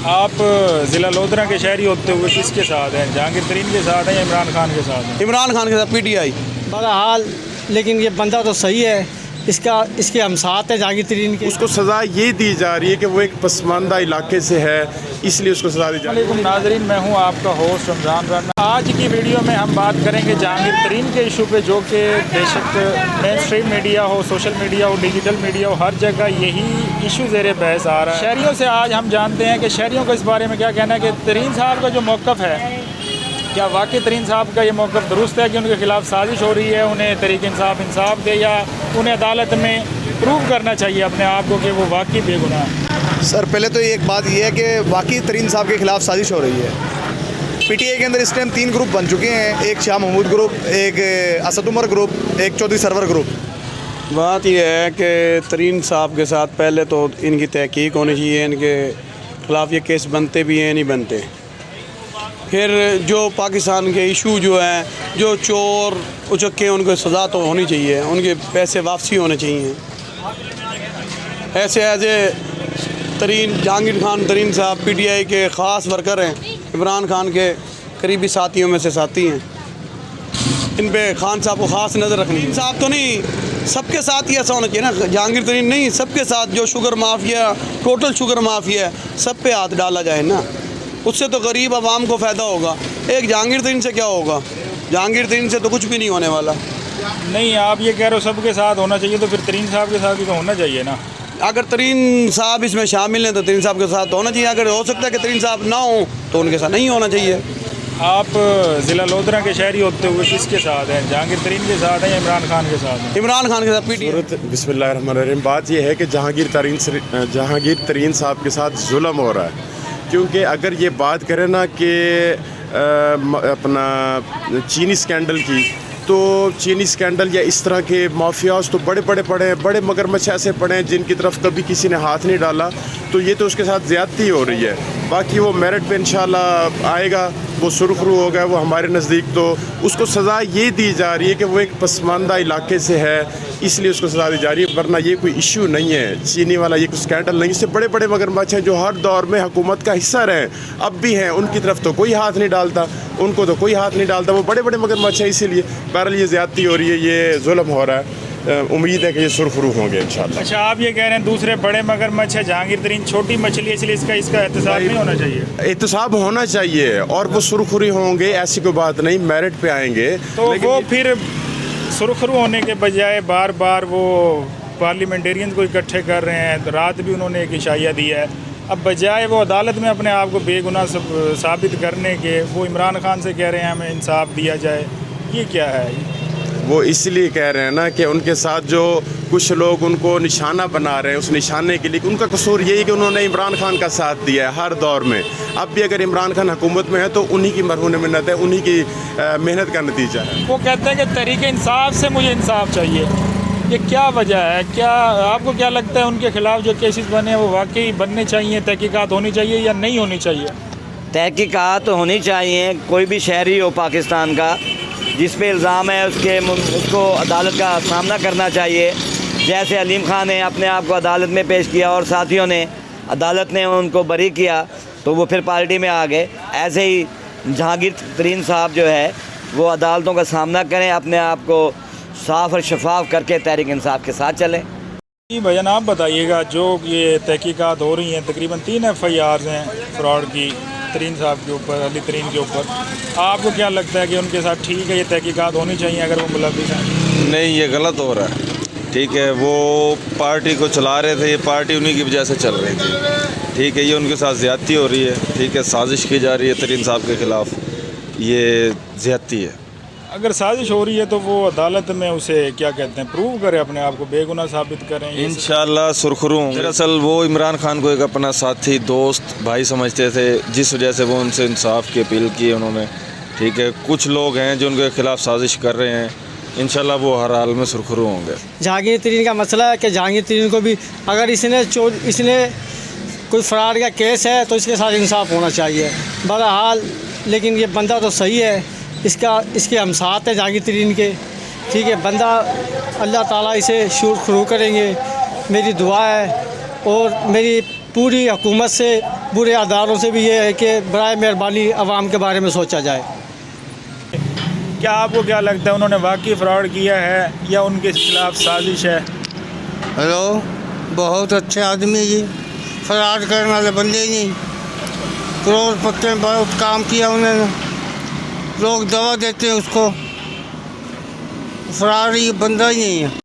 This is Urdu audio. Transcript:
آپ ضلع لودھرا کے شہری ہوتے ہوئے کس کے ساتھ ہیں؟ جہانگیر ترین کے ساتھ ہیں یا عمران خان کے ساتھ ہیں؟ عمران خان کے ساتھ پی ٹی آئی۔ بہرحال لیکن یہ بندہ تو صحیح ہے، اس کے ہم ساتھ ہیں جہانگیر ترین کے۔ اس کو سزا یہ دی جا رہی ہے کہ وہ ایک پسماندہ علاقے سے ہے، اس لیے اس کو سزا دی جا رہی ہے۔ السلام علیکم ناظرین، میں ہوں آپ کا ہوسٹ رمضان رانا۔ آج کی ویڈیو میں ہم بات کریں گے جہانگیر ترین کے ایشو پہ، جو کہ بے شک مین اسٹریم میڈیا ہو، سوشل میڈیا ہو، ڈیجیٹل میڈیا ہو، ہر جگہ یہی ایشو زیر بحث آ رہا ہے۔ شہریوں سے آج ہم جانتے ہیں کہ شہریوں کو اس بارے میں کیا کہنا ہے کہ ترین صاحب کا جو موقف ہے، کیا واقعی ترین صاحب کا یہ موقف درست ہے کہ ان کے خلاف سازش ہو رہی ہے، انہیں تحریک انصاف دے، یا انہیں عدالت میں پروو کرنا چاہیے اپنے آپ کو کہ وہ واقعی بے گناہ ہیں؟ سر پہلے تو ایک بات یہ ہے کہ واقعی ترین صاحب کے خلاف سازش ہو رہی ہے۔ پی ٹی آئی کے اندر اس ٹائم 3 گروپ بن چکے ہیں، ایک شاہ محمود گروپ، ایک اسد عمر گروپ، ایک چودھری سرور گروپ۔ بات یہ ہے کہ ترین صاحب کے ساتھ پہلے تو ان کی تحقیق ہونی چاہیے، ان کے خلاف یہ کیس بنتے بھی ہیں نہیں بنتے۔ پھر جو پاکستان کے ایشو جو ہیں، جو چور اچکے، ان کو سزا تو ہونی چاہیے، ان کے پیسے واپسی ہونے چاہیے۔ ایسے جہانگیر خان ترین صاحب پی ٹی آئی کے خاص ورکر ہیں، عمران خان کے قریبی ساتھیوں میں سے ساتھی ہیں، ان پہ خان صاحب کو خاص نظر رکھنی ہے۔ صاحب تو نہیں، سب کے ساتھ ہی ایسا ہونا چاہیے نا، جہانگیر ترین نہیں، سب کے ساتھ جو sugar mafia, total sugar mafia ہے، سب پہ ہاتھ ڈالا جائے نا، اس سے تو غریب عوام کو فائدہ ہوگا۔ ایک جہانگیر ترین سے کیا ہوگا؟ جہانگیر ترین سے تو کچھ بھی نہیں ہونے والا۔ نہیں، آپ یہ کہہ رہے ہو سب کے ساتھ ہونا چاہیے، تو پھر ترین صاحب کے ساتھ بھی تو ہونا چاہیے نا۔ اگر ترین صاحب اس میں شامل ہیں تو ترین صاحب کے ساتھ ہونا چاہیے، اگر ہو سکتا ہے کہ ترین صاحب نہ ہوں تو ان کے ساتھ نہیں ہونا چاہیے۔ آپ ضلع لودھرا کے شہری ہوتے ہوئے کس کے ساتھ ہیں؟ جہانگیر ترین کے ساتھ ہیں یا عمران خان کے ساتھ ہیں؟ عمران خان کے ساتھ پی ٹی آئی۔ بسم اللہ الرحمن الرحیم۔ بات یہ ہے کہ جہانگیر ترین صاحب کے ساتھ ظلم ہو رہا ہے، کیونکہ اگر یہ بات کریں نا کہ اپنا چینی سکینڈل کی، تو چینی سکینڈل یا اس طرح کے مافیاز تو بڑے پڑے ہیں، بڑے مگرمچھ ایسے پڑے ہیں جن کی طرف کبھی کسی نے ہاتھ نہیں ڈالا، تو یہ تو اس کے ساتھ زیادتی ہو رہی ہے۔ باقی وہ میرٹ پہ انشاءاللہ آئے گا، وہ سرخرو ہو گیا، وہ ہمارے نزدیک تو اس کو سزا یہ دی جا رہی ہے کہ وہ ایک پسماندہ علاقے سے ہے، اس لیے اس کو سزا دی جا رہی ہے، ورنہ یہ کوئی ایشو نہیں ہے چینی والا، یہ کوئی سکینڈل نہیں۔ اس سے بڑے مگرمچھ ہیں جو ہر دور میں حکومت کا حصہ رہے، اب بھی ہیں، ان کی طرف تو کوئی ہاتھ نہیں ڈالتا، ان کو تو کوئی ہاتھ نہیں ڈالتا، وہ بڑے مگرمچھ ہیں، اسی لیے بہرحال یہ زیادتی ہو رہی ہے، یہ ظلم ہو رہا ہے۔ امید ہے کہ یہ سرخرو ہوں گے انشاءاللہ۔ اچھا، آپ یہ کہہ رہے ہیں دوسرے بڑے مگرمچھ ہے، جہانگیر ترین چھوٹی مچھلی ہے، اس لیے اس کا احتساب نہیں ہونا چاہیے؟ احتساب ہونا چاہیے، اور وہ سرخری ہوں گے، ایسی کوئی بات نہیں، میرٹ پہ آئیں گے۔ تو وہ پھر سرخرو ہونے کے بجائے بار وہ پارلیمنٹیرینز کو اکٹھے کر رہے ہیں، رات بھی انہوں نے ایک اشاعیہ دیا ہے، اب بجائے وہ عدالت میں اپنے آپ کو بے گناہ ثابت کرنے کے، وہ عمران خان سے کہہ رہے ہیں ہمیں انصاف دیا جائے، یہ کیا ہے؟ وہ اس لیے کہہ رہے ہیں نا کہ ان کے ساتھ جو کچھ لوگ ان کو نشانہ بنا رہے ہیں، اس نشانے کے لیے ان کا قصور یہی کہ انہوں نے عمران خان کا ساتھ دیا ہے ہر دور میں، اب بھی اگر عمران خان حکومت میں ہے تو انہی کی مرہون منت ہے، انہی کی محنت کا نتیجہ ہے۔ وہ کہتے ہیں کہ تحریک انصاف سے مجھے انصاف چاہیے، یہ کیا وجہ ہے؟ کیا آپ کو کیا لگتا ہے ان کے خلاف جو کیسز بنے ہیں وہ واقعی بننے چاہیے، تحقیقات ہونی چاہیے یا نہیں ہونی چاہیے؟ تحقیقات ہونی چاہیے، کوئی بھی شہری ہو پاکستان کا جس پہ الزام ہے اس کو عدالت کا سامنا کرنا چاہیے، جیسے علیم خان نے اپنے آپ کو عدالت میں پیش کیا اور ساتھیوں نے، عدالت نے ان کو بری کیا تو وہ پھر پارٹی میں آ گئے، ایسے ہی جہانگیر ترین صاحب جو ہے وہ عدالتوں کا سامنا کریں، اپنے آپ کو صاف اور شفاف کر کے تحریک انصاف کے ساتھ چلیں۔ بھائی آپ بتائیے گا، جو یہ تحقیقات ہو رہی ہیں، تقریباً 3 FIRs ہیں فراڈ کی ترین صاحب کے اوپر، علی ترین کے اوپر، آپ کو کیا لگتا ہے کہ ان کے ساتھ ٹھیک ہے یہ تحقیقات ہونی چاہیے اگر وہ ملوث ہیں؟ نہیں، یہ غلط ہو رہا ہے، ٹھیک ہے، وہ پارٹی کو چلا رہے تھے، یہ پارٹی انہی کی وجہ سے چل رہی تھی، ٹھیک ہے، یہ ان کے ساتھ زیادتی ہو رہی ہے، ٹھیک ہے، سازش کی جا رہی ہے ترین صاحب کے خلاف، یہ زیادتی ہے۔ اگر سازش ہو رہی ہے تو وہ عدالت میں اسے کیا کہتے ہیں پروو کرے، اپنے آپ کو بے گناہ ثابت کریں، انشاءاللہ سرخرو ہوں گے۔ دراصل وہ عمران خان کو ایک اپنا ساتھی، دوست، بھائی سمجھتے تھے، جس وجہ سے وہ ان سے انصاف کی اپیل کی انہوں نے، ٹھیک ہے، کچھ لوگ ہیں جو ان کے خلاف سازش کر رہے ہیں، انشاءاللہ وہ ہر حال میں سرخرو ہوں گے۔ جہانگیر ترین کا مسئلہ ہے کہ جہانگیر ترین کو بھی اگر اس نے کوئی فراڈ کا کیس ہے تو اس کے ساتھ انصاف ہونا چاہیے، بہرحال لیکن یہ بندہ تو صحیح ہے، اس کے ہم ساتھ ہیں جہانگیر ترین کے، ٹھیک ہے، بندہ اللہ تعالیٰ اسے شروع کریں گے، میری دعا ہے، اور میری پوری حکومت سے برے اداروں سے بھی یہ ہے کہ برائے مہربانی عوام کے بارے میں سوچا جائے. کیا آپ کو کیا لگتا ہے انہوں نے واقعی فراڈ کیا ہے یا ان کے خلاف سازش ہے؟ ہلو، بہت اچھے آدمی جی، فراڈ کرنے والے بندے ہی نہیں. کروڑ پتے میں بہت کام کیا انہوں نے. لوگ دوا دیتے ہیں اس کو. فراڈ یہ بندہ ہی نہیں ہے.